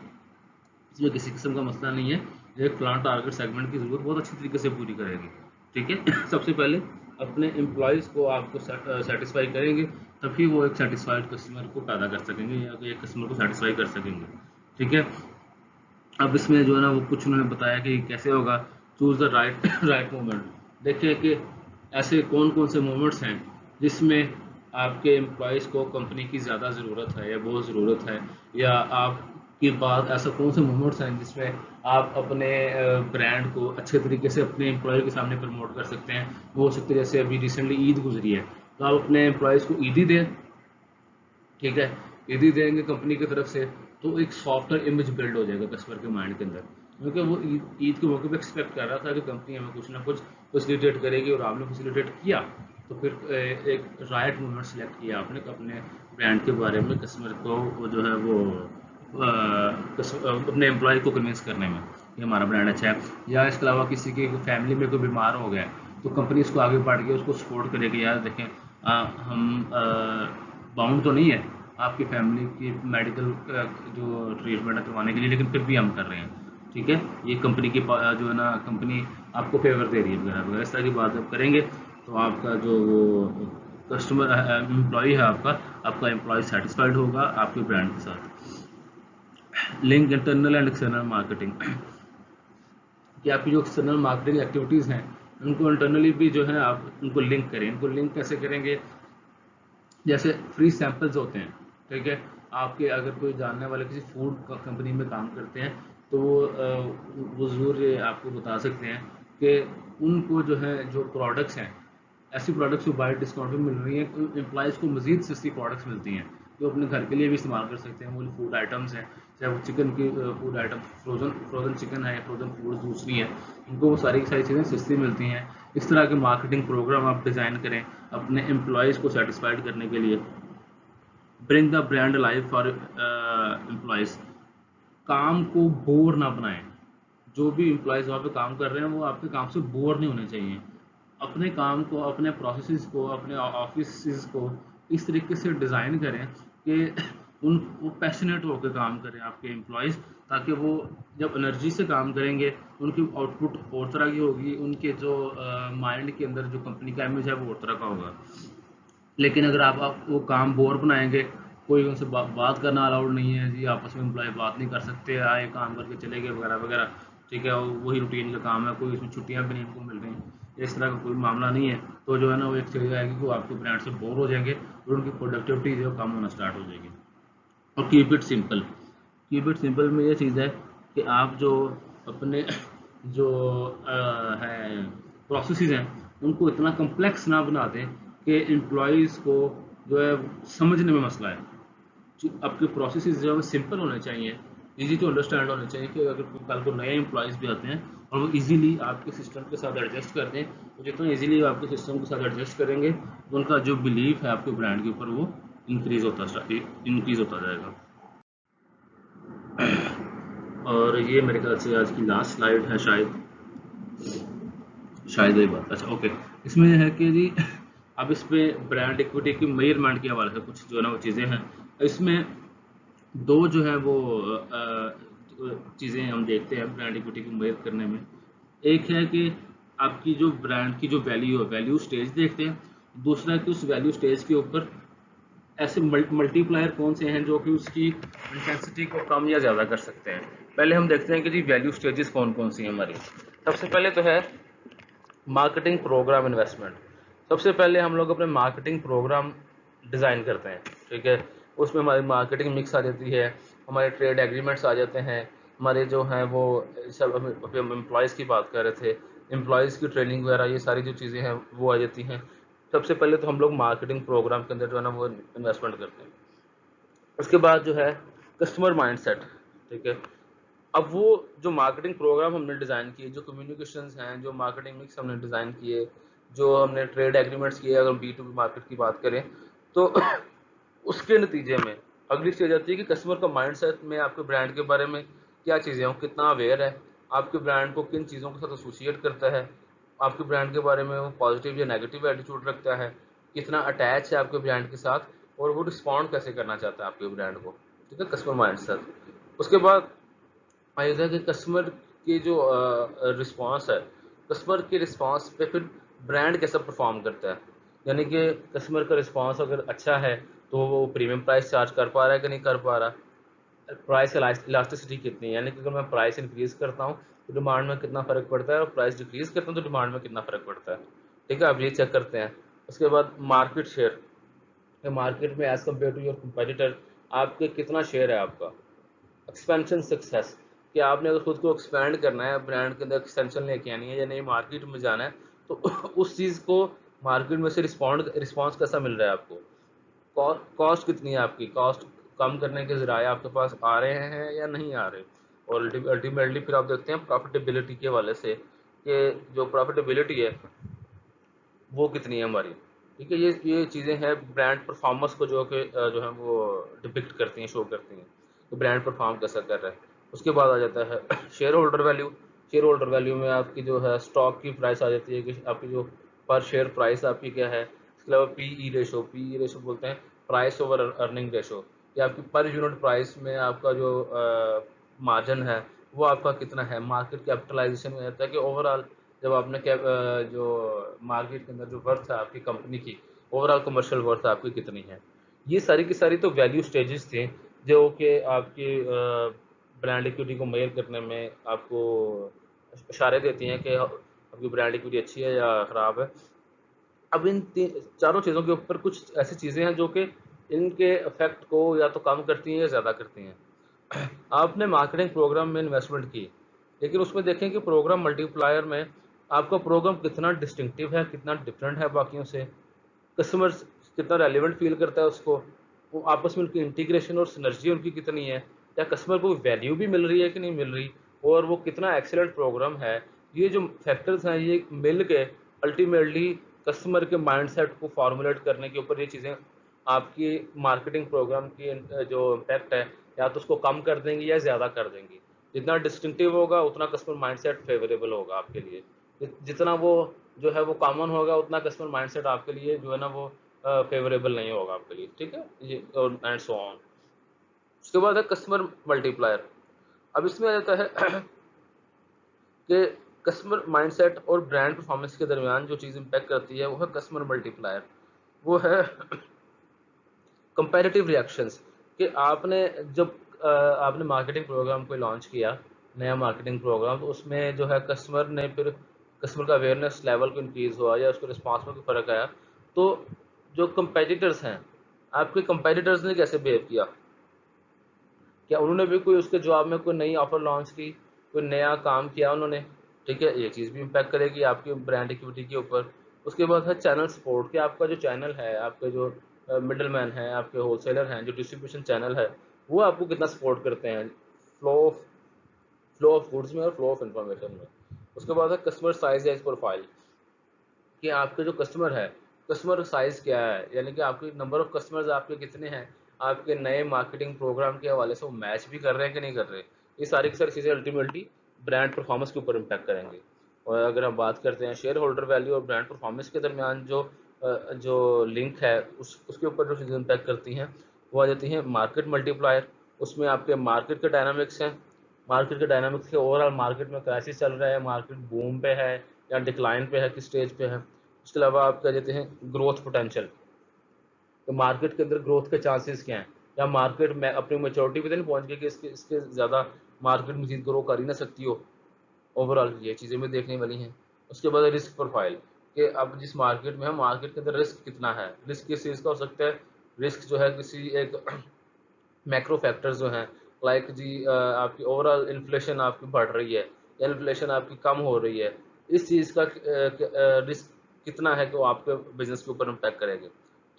इसमें किसी किस्म का मसला नहीं है, एक प्लांट टारगेट सेगमेंट की ज़रूरत बहुत अच्छी तरीके से पूरी करेगी। ठीक है, सबसे पहले अपने एम्प्लॉयज़ को आपको सेटिस्फाई करेंगे, तभी वो एक सेटिस्फाइड कस्टमर को पैदा कर सकेंगे या एक कस्टमर को सेटिस्फाई कर सकेंगे। ठीक है, अब इसमें जो है ना वो कुछ उन्होंने बताया कि कैसे होगा, चूज़ द राइट मोमेंट। देखिए कि ऐसे कौन कौन से मोमेंट्स हैं जिसमें आपके एम्प्लॉयज़ को कंपनी की ज़्यादा ज़रूरत है या बहुत ज़रूरत है, या आपके पास ऐसा कौन से मोमेंट्स हैं जिसमें आप अपने ब्रांड को अच्छे तरीके से अपने एम्प्लॉय के सामने प्रमोट कर सकते हैं। वो हो सकते हैं जैसे अभी रिसेंटली ईद गुजरी है, तो आप अपने एम्प्लॉयज़ को ईदी दें। ठीक है, ईदी देंगे कंपनी की तरफ से, तो एक सॉफ्टवेयर इमेज बिल्ड हो जाएगा कस्टमर के माइंड के अंदर, क्योंकि वो ईद के मौके पे एक्सपेक्ट कर रहा था कि कंपनी हमें कुछ ना कुछ फैसिलिटेट करेगी, और आपने फैसिलिटेट किया, तो फिर एक राइट मोमेंट सेलेक्ट किया आपने अपने ब्रांड के बारे में कस्टमर को वो जो है वो अपने एम्प्लॉय को कन्विंस करने में कि हमारा ब्रांड अच्छा है। या इसके अलावा किसी की फैमिली में कोई बीमार हो गया, तो कंपनी इसको आगे बढ़ के उसको सपोर्ट करेगी, यार देखें हम बाउंड तो नहीं है आपकी फैमिली की मेडिकल जो ट्रीटमेंट है करवाने के लिए, लेकिन फिर भी हम कर रहे हैं। ठीक है, ये कंपनी की जो है ना कंपनी आपको फेवर दे रही है वगैरह वगैरह, इस तरह की बात जब करेंगे तो आपका जो वो कस्टमर एम्प्लॉय है आपका एम्प्लॉय सेटिस्फाइड होगा आपके ब्रांड के साथ। Link internal and external marketing, कि आपकी जो एक्सटर्नल मार्केटिंग एक्टिविटीज़ हैं उनको इंटरनली भी जो है आप उनको लिंक करें। इनको लिंक कैसे करेंगे? जैसे फ्री सैंपल्स होते हैं, ठीक है, आपके अगर कोई जानने वाले किसी फूड कंपनी में काम करते हैं तो वो ज़रूर ये आपको बता सकते हैं कि उनको जो है जो प्रोडक्ट्स हैं, ऐसी प्रोडक्ट्स जो बाहर डिस्काउंट में मिल रही हैं, उन एम्प्लॉयज़ को मज़ीद सस्ती प्रोडक्ट्स मिलती हैं जो अपने घर के लिए भी इस्तेमाल कर सकते हैं। वो फूड आइटम्स हैं, चाहे वो चिकन की फूड आइटम, फ्रोज़न चिकन है या फ्रोज़न फूड दूसरी है, उनको वो सारी की सारी चीज़ें सस्ती मिलती हैं। इस तरह के मार्केटिंग प्रोग्राम आप डिज़ाइन करें अपने एम्प्लॉयज़ को सेटिस्फाइड करने के लिए। Bring the brand life for employees, काम को बोर ना बनाएं। जो भी एम्प्लॉयज़ वहाँ पे काम कर रहे हैं वो आपके काम से बोर नहीं होने चाहिए। अपने काम को, अपने प्रोसेसेस को, अपने ऑफिस को इस तरीके से डिज़ाइन करें कि उन वो पैशनेट होकर काम करें आपके एम्प्लॉयज़, ताकि वो जब एनर्जी से काम करेंगे उनकी आउटपुट और तरह की होगी, उनके जो माइंड के अंदर जो कंपनी का इमेज है वो और तरह का होगा। लेकिन अगर आप वो काम बोर बनाएंगे, कोई उनसे बात करना अलाउड नहीं है जी, आपस में एम्प्लॉय बात नहीं कर सकते, आए काम करके चले गए वगैरह वगैरह, ठीक है, वही रूटीन का काम है, कोई उसमें छुट्टियां भी नहीं इनको मिल रही, इस तरह का कोई मामला नहीं है, तो जो है ना वो एक चीज़ आएगी कि वो आपके ब्रांड से बोर हो जाएंगे और उनकी प्रोडक्टिविटी जो कम होना स्टार्ट हो जाएगी। और keep it simple, keep it simple में ये चीज़ है कि आप जो अपने जो है प्रोसेसेस हैं उनको इतना कम्प्लेक्स ना बना दें कि एम्प्लॉयज़ को जो है समझने में मसला है। आपके प्रोसेसेस जो है सिंपल होने चाहिए, इजी टू अंडरस्टैंड होने चाहिए, कि अगर कल को नए एम्प्लॉयज़ भी आते हैं और वो इजीली आपके सिस्टम के साथ एडजस्ट कर दें, तो जितना इजीली आपके सिस्टम के साथ एडजस्ट करेंगे तो उनका जो बिलीफ है आपके ब्रांड के ऊपर वो इंक्रीज होता जाएगा। और ये मेरे ख्याल से आज की लास्ट स्लाइड है, शायद वही बात, अच्छा ओके। इसमें यह है कि जी अब इस पे ब्रांड इक्विटी की मेजरमेंट के हवाले से कुछ जो है ना वो चीज़ें हैं। इसमें दो जो है वो चीज़ें हम देखते हैं ब्रांड इक्विटी को मेजर करने में। एक है कि आपकी जो ब्रांड की जो वैल्यू है, वैल्यू स्टेज देखते हैं। दूसरा है कि उस वैल्यू स्टेज के ऊपर ऐसे मल्टीप्लायर कौन से हैं जो कि उसकी इंटेंसिटी को कम या ज़्यादा कर सकते हैं। पहले हम देखते हैं कि जी वैल्यू स्टेजेस कौन कौन सी हैं हमारी। सबसे पहले तो है मार्केटिंग प्रोग्राम इन्वेस्टमेंट। सबसे पहले हम लोग अपने मार्केटिंग प्रोग्राम डिज़ाइन करते हैं, ठीक है, उसमें हमारी मार्केटिंग मिक्स आ जाती है, हमारे ट्रेड एग्रीमेंट्स आ जाते हैं, हमारे जो हैं वो सब, हम एम्प्लॉयज़ की बात कर रहे थे, एम्प्लॉयज़ की ट्रेनिंग वगैरह, ये सारी जो चीज़ें हैं वो आ जाती हैं। सबसे पहले तो हम लोग मार्केटिंग प्रोग्राम के अंदर जो है ना वो इन्वेस्टमेंट करते हैं। उसके बाद जो है कस्टमर माइंडसेट, ठीक है। अब वो जो मार्केटिंग प्रोग्राम हमने डिज़ाइन किए, जो कम्युनिकेशंस हैं, जो मार्केटिंग मिक्स हमने डिज़ाइन किए, जो हमने ट्रेड एग्रीमेंट्स किए, अगर B2B मार्केट की बात करें तो उसके नतीजे में अगली स्टेज आती है कि कस्टमर का माइंडसेट में आपके ब्रांड के बारे में क्या चीज़ें हैं, वो कितना अवेयर है, आपके ब्रांड को किन चीज़ों के साथ एसोसिएट करता है, आपके ब्रांड के बारे में वो पॉजिटिव या नेगेटिव एटीट्यूड रखता है, कितना अटैच है आपके ब्रांड के साथ, और वो रिस्पॉन्ड कैसे करना चाहता है आपके ब्रांड को, ठीक है, कस्टमर माइंडसेट। उसके बाद आएगा कि कस्टमर की जो रिस्पांस है, कस्टमर के रिस्पांस पे फिर ब्रांड कैसा परफॉर्म करता है। यानी कि कस्टमर का रिस्पांस अगर अच्छा है तो वो प्रीमियम प्राइस चार्ज कर पा रहा है कि नहीं कर पा रहा, प्राइस इलास्टिसिटी कितनी है, यानी कि अगर मैं प्राइस इंक्रीज करता हूँ तो डिमांड में कितना फ़र्क पड़ता है, और प्राइस डिक्रीज करता हूँ तो डिमांड में कितना फ़र्क पड़ता है, ठीक है, आप ये चेक करते हैं। उसके बाद मार्केट शेयर, मार्केट में as compare to your competitor आपके कितना शेयर है आपका। एक्सपेंशन सक्सेस, कि आपने अगर खुद को एक्सपेंड करना है, ब्रांड के अंदर एक्सटेंशन लेके आनी है या नई मार्केट में जाना है, तो उस चीज़ को मार्केट में से रिस्पॉन्स कैसा मिल रहा है आपको, कॉस्ट कितनी है आपकी, कॉस्ट कम करने के ज़राए आपके पास आ रहे हैं या नहीं आ रहे। और अल्टीमेटली फिर आप देखते हैं प्रॉफिटेबिलिटी के हवाले से कि जो प्रॉफिटेबिलिटी है वो कितनी है हमारी, ठीक है। ये चीज़ें हैं ब्रांड परफॉर्मेंस को जो है वो डिपिक्ट करती हैं, शो करती हैं कि ब्रांड परफॉर्म कैसा कर रहा है। उसके बाद आ जाता है share holder value. Share holder value में आपकी जो है स्टॉक की प्राइस आ जाती है कि आपकी जो पर शेयर प्राइस आपकी क्या है। इसके अलावा पी ई रेशो बोलते हैं, प्राइस ओवर अर्निंग रेशो, कि आपकी पर यूनिट प्राइस में आपका जो मार्जिन है वो आपका कितना है। मार्केट कैपिटलाइजेशन में रहता है कि ओवरऑल जब आपने जो मार्केट के अंदर जो वर्थ है आपकी कंपनी की, ओवरऑल कमर्शियल वर्थ आपकी कितनी है। ये सारी की सारी तो वैल्यू स्टेजेस थे जो कि आपकी ब्रांड इक्विटी को मेजर करने में आपको इशारे देती हैं कि आपकी ब्रांड इक्विटी अच्छी है या ख़राब है। अब इन चारों चीज़ों के ऊपर कुछ ऐसी चीज़ें हैं जो कि इनके इफेक्ट को या तो कम करती हैं या ज़्यादा करती हैं। आपने मार्केटिंग प्रोग्राम में इन्वेस्टमेंट की, लेकिन उसमें देखें कि प्रोग्राम मल्टीप्लायर में आपका प्रोग्राम कितना डिस्टिंक्टिव है, कितना डिफरेंट है बाकियों से, कस्टमर कितना रेलिवेंट फील करता है उसको, वो आपस में उनकी इंटीग्रेशन और सिनर्जी उनकी कितनी है, या कस्टमर को वैल्यू भी मिल रही है कि नहीं मिल रही, और वो कितना एक्सेलेंट प्रोग्राम है। ये जो फैक्टर्स हैं ये मिल के अल्टीमेटली कस्टमर के माइंडसेट को फॉर्मुलेट करने के ऊपर ये चीज़ें आपकी मार्केटिंग प्रोग्राम की जो इम्पैक्ट है या तो उसको कम कर देंगी या ज़्यादा कर देंगी। जितना डिस्टिंक्टिव होगा उतना कस्टमर माइंडसेट फेवरेबल होगा आपके लिए, जितना वो जो है वो कॉमन होगा उतना कस्टमर माइंडसेट आपके लिए जो है ना वो फेवरेबल नहीं होगा आपके लिए, ठीक है। ये और एंड सो ऑन। उसके बाद है कस्टमर मल्टीप्लायर। अब इसमें आ जाता है कि कस्टमर माइंडसेट और ब्रांड परफॉर्मेंस के दरमियान जो चीज़ इम्पैक्ट करती है वो है कस्टमर मल्टीप्लायर। वो है कंपैरेटिव रिएक्शंस। कि आपने जब आपने मार्केटिंग प्रोग्राम को लॉन्च किया, नया मार्केटिंग प्रोग्राम, तो उसमें जो है कस्टमर ने फिर कस्टमर का अवेयरनेस लेवल को इंक्रीज़ हुआ या उसके रिस्पांस में कोई फ़र्क आया, तो जो कंपेटिटर्स हैं, आपके कंपेटिटर्स ने कैसे बिहेव किया, क्या उन्होंने भी कोई उसके जवाब में कोई नई ऑफर लॉन्च की, कोई नया काम किया उन्होंने, ठीक है। ये चीज़ भी इम्पैक्ट करेगी आपकी ब्रांड इक्विटी के ऊपर। उसके बाद है चैनल सपोर्ट, कि आपका जो चैनल है, आपके जो मिडल मैन है, आपके होलसेलर हैं, जो डिस्ट्रीब्यूशन चैनल है, वो आपको कितना सपोर्ट करते हैं फ्लो फ्लो ऑफ गुड्स में और फ्लो ऑफ इंफॉर्मेशन में। उसके बाद है कस्टमर साइज या प्रोफाइल, कि आपके जो कस्टमर है, कस्टमर साइज़ क्या है, यानी कि आपके नंबर ऑफ़ कस्टमर्स आपके कितने हैं, आपके नए मार्केटिंग प्रोग्राम के हवाले से वो मैच भी कर रहे हैं कि नहीं कर रहे। ये सारी की सारी चीज़ें अल्टीमेटली ब्रांड परफॉर्मेंस के ऊपर इम्पैक्ट करेंगे। और अगर हम बात करते हैं शेयर होल्डर वैल्यू और ब्रांड परफॉर्मेंस के दरमियान जो लिंक है, उसके ऊपर जो चीज़ें इम्पैक्ट करती हैं वो आ जाती हैं मार्केट मल्टीप्लायर। उसमें आपके मार्केट के डायनामिक्स हैं, मार्केट के डायनामिक्स के ओवरऑल मार्केट में क्राइसिस चल रहा है, मार्केट बूम पे है या डिक्लाइन पे है, किस स्टेज पे है। उसके अलावा आप क्या कहते हैं ग्रोथ पोटेंशियल, तो मार्केट के अंदर ग्रोथ के चांसेस क्या हैं, या मार्केट में अपनी मेच्योरिटी पे तो नहीं पहुंच गई कि इसके इसके ज़्यादा मार्केट मजीद ग्रो कर ही ना सकती हो। ओवरऑल ये चीज़ें भी देखने वाली हैं। उसके बाद रिस्क प्रोफाइल, कि अब जिस मार्केट में है, मार्केट के अंदर रिस्क कितना है, रिस्क किस चीज़ का हो सकता है, रिस्क जो है किसी एक मैक्रो फैक्टर्स जो हैं, लाइक जी आपकी ओवरऑल इन्फ्लेशन आपकी बढ़ रही है या इन्फ्लेशन आपकी कम हो रही है, इस चीज़ का रिस्क कितना है कि वो आपके बिजनेस के ऊपर इम्पैक्ट करेंगे,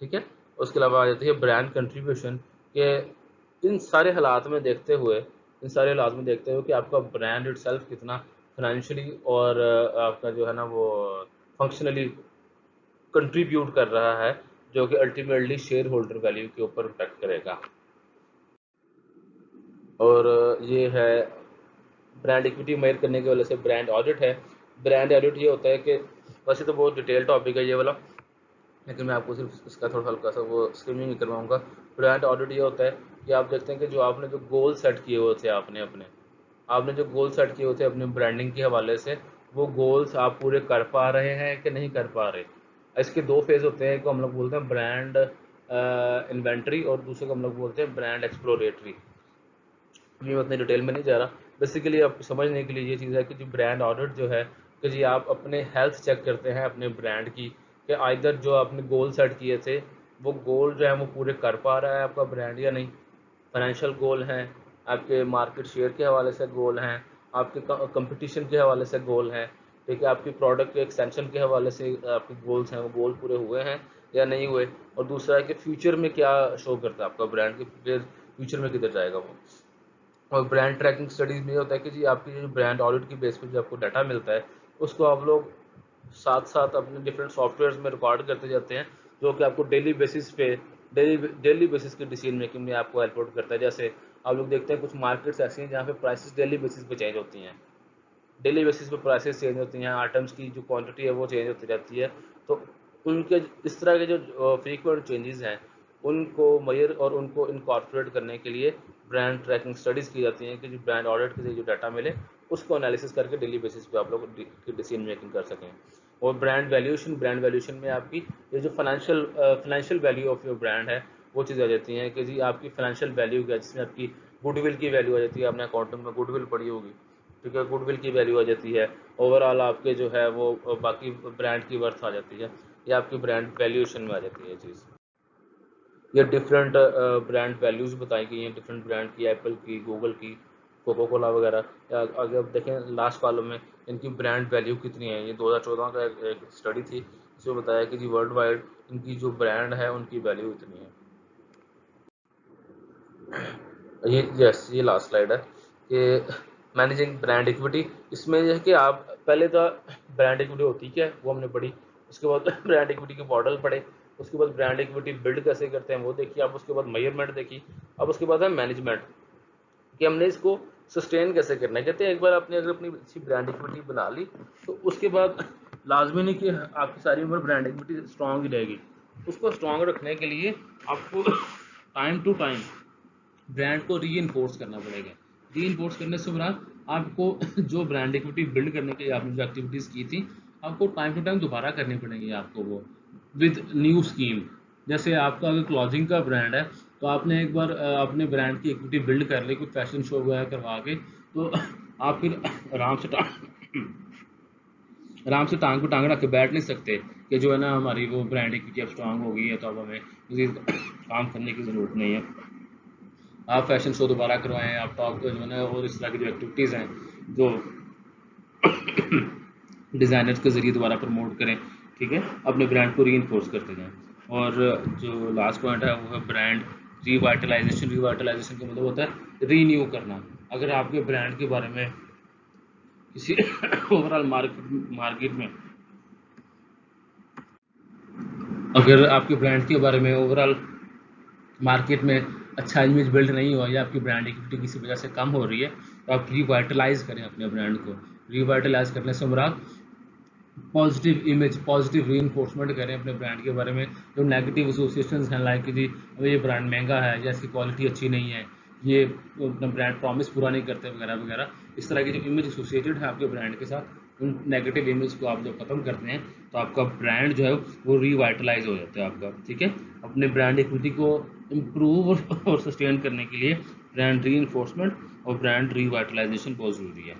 ठीक है। उसके अलावा आ जाती है ब्रांड कंट्रीब्यूशन, के इन सारे हालात में देखते हुए, इन सारे हालात में देखते हुए कि आपका ब्रांड इटसेल्फ कितना फाइनेंशियली और आपका जो है ना वो फंक्शनली कंट्रीब्यूट कर रहा है, जो कि अल्टीमेटली शेयर होल्डर वैल्यू के ऊपर इम्पैक्ट करेगा। और ये है ब्रांड इक्विटी मेजर करने की वजह से ब्रांड ऑडिट है। ब्रांड ऑडिट ये होता है कि वैसे तो बहुत डिटेल टॉपिक है ये वाला, लेकिन मैं आपको सिर्फ इसका थोड़ा हल्का सा वो स्किमिंग करवाऊंगा। ब्रांड ऑडिट ये होता है कि आप देखते हैं कि जो आपने जो गोल सेट किए हुए थे, आपने जो गोल सेट किए हुए थे अपने ब्रांडिंग के हवाले से, वो गोल्स आप पूरे कर पा रहे हैं कि नहीं कर पा रहे। इसके दो फेज़ होते हैं, एक को हम लोग बोलते हैं ब्रांड इन्वेंट्री और दूसरे को हम लोग बोलते हैं ब्रांड एक्सप्लोरेटरी। मैं उतनी डिटेल में नहीं जा रहा। बेसिकली आप समझने के लिए ये चीज़ है कि जो ब्रांड ऑडिट जो है, कि जी आप अपने हेल्थ चेक करते हैं अपने ब्रांड की, कि आइदर जो आपने गोल सेट किए थे वो गोल जो है वो पूरे कर पा रहा है आपका ब्रांड या नहीं। फाइनेंशियल गोल हैं, आपके मार्केट शेयर के हवाले से गोल हैं, आपके कंपटीशन के हवाले से गोल हैं, ठीक है, आपकी प्रोडक्ट के एक्सटेंशन के हवाले से आपके गोल्स हैं, वो गोल पूरे हुए हैं या नहीं हुए। और दूसरा है कि फ्यूचर में क्या शो करता है आपका ब्रांड के, फिर फ्यूचर में किधर जाएगा वो। और ब्रांड ट्रैकिंग स्टडीज़ में ये होता है कि जी आपकी जो ब्रांड ऑडिट की बेस पे जो आपको डाटा मिलता है, उसको आप लोग साथ साथ अपने डिफरेंट सॉफ्टवेयर्स में रिकॉर्ड करते जाते हैं, जो कि आपको डेली बेसिस पे डेली बेसिस की डिसीजन मेकिंग में आपको हेल्प आउट करता है। जैसे आप लोग देखते हैं कुछ मार्केट्स ऐसी हैं जहाँ पे प्राइसेस डेली बेसिस पे चेंज होती हैं, डेली बेसिस पे प्राइसेस चेंज होती हैं, आइटम्स की जो क्वांटिटी है वो चेंज होती रहती है। तो उनके इस तरह के जो फ्रीक्वेंट चेंजेस हैं, उनको मेजर और उनको इनकॉर्पोरेट करने के लिए ब्रांड ट्रैकिंग स्टडीज़ की जाती हैं, कि जो ब्रांड ऑडिट के जो डाटा मिले उसको एनालिसिस करके डेली बेसिस पे आप लोग डिसीजन मेकिंग कर सकें। और ब्रांड वैल्यूएशन में आपकी ये जो financial value of your brand है, वो चीज़ आ जाती हैं कि जी आपकी फाइनेंशियल वैल्यू क्या है, जिसमें आपकी गुडविल की वैल्यू आ जाती है। आपने अकाउंटिंग में गुडविल पढ़ी होगी, ठीक है, गुडविल की वैल्यू आ जाती है, ओवरऑल आपके जो है वो बाकी ब्रांड की वर्थ आ जाती है, ये आपकी ब्रांड वैल्यूएशन में आ जाती है चीज़। ये डिफरेंट ब्रांड वैल्यूज़ बताई गई हैं डिफरेंट ब्रांड की, एप्पल की, गूगल की, कोको कोला वगैरह। या अगर आप देखें लास्ट कॉलम में इनकी ब्रांड वैल्यू कितनी है, ये 2014 का एक स्टडी थी, इसमें बताया कि जी वर्ल्ड वाइड इनकी जो ब्रांड है उनकी वैल्यू इतनी है। ये लास्ट स्लाइड है कि मैनेजिंग ब्रांड इक्विटी। इसमें यह है कि आप पहले तो ब्रांड इक्विटी होती क्या है वो हमने पढ़ी, उसके बाद ब्रांड इक्विटी के मॉडल पढ़े, उसके बाद ब्रांड इक्विटी बिल्ड कैसे करते हैं वो देखिए आप, उसके बाद मेजरमेंट देखी, अब उसके बाद है मैनेजमेंट कि हमने इसको सस्टेन कैसे करना है। कहते हैं एक बार आपने अगर अपनी अच्छी ब्रांड इक्विटी बना ली तो उसके बाद लाजमी नहीं कि आपकी सारी उम्र ब्रांड इक्विटी स्ट्रांग ही रहेगी, उसको स्ट्रांग रखने के लिए आपको टाइम टू टाइम ब्रांड को री इन्फोर्स करना पड़ेगा। री इन्फोर्स करने से बाद आपको जो ब्रांड इक्विटी बिल्ड करने के लिए आपने जो एक्टिविटीज़ की थी आपको टाइम टू टाइम दोबारा करनी पड़ेंगी आपको वो, विद न्यू स्कीम। जैसे आपका अगर क्लॉथिंग का ब्रांड है तो आपने एक बार अपने ब्रांड की इक्विटी बिल्ड कर ली कुछ फैशन शो वगैरह करवा के, तो आप फिर आराम से टांग को टांग रख के बैठ नहीं सकते कि जो है ना हमारी वो ब्रांड इक्विटी अब स्ट्रांग हो गई है तो अब हमें मज़ीद काम करने की ज़रूरत नहीं है। आप फैशन शो दोबारा करवाएं, आप टॉक जो है ना और इस तरह की जो एक्टिविटीज़ हैं जो डिज़ाइनर्स के ज़रिए दोबारा प्रमोट करें, ठीक है, अपने ब्रांड को री करते जाएं। और जो लास्ट पॉइंट है वो है ब्रांड रिवाइटलाइजेशन। रिवाइटलाइजेशन का मतलब होता है रीन्यू करना। अगर आपके ब्रांड के बारे में किसी ओवरऑल मार्केट में अगर आपके ब्रांड के बारे में ओवरऑल मार्केट में अच्छा इमेज बिल्ड नहीं हुआ या आपकी ब्रांड इक्विटी किसी वजह से कम हो रही है तो आप रिवाइटलाइज करें अपने ब्रांड को। रिवाइटलाइज करने से मुराद पॉजिटिव इमेज, पॉजिटिव रीइंफोर्समेंट करें अपने ब्रांड के बारे में। जो नेगेटिव एसोसिएशंस हैं लाइक कि जी अभी ये ब्रांड महंगा है या इसकी क्वालिटी अच्छी नहीं है, ये अपना ब्रांड प्रॉमिस पूरा नहीं करते वगैरह वगैरह, इस तरह की जो इमेज एसोसिएटेड है आपके ब्रांड के साथ, उन नेगेटिव इमेज को आप जब खत्म करते हैं तो आपका ब्रांड जो है वो रिवाइटलाइज हो जाता है आपका, ठीक है। अपने ब्रांड इक्विटी को इम्प्रूव और सस्टेन करने के लिए ब्रांड रीइंफोर्समेंट और ब्रांड रिवाइटलाइजेशन बहुत ज़रूरी है।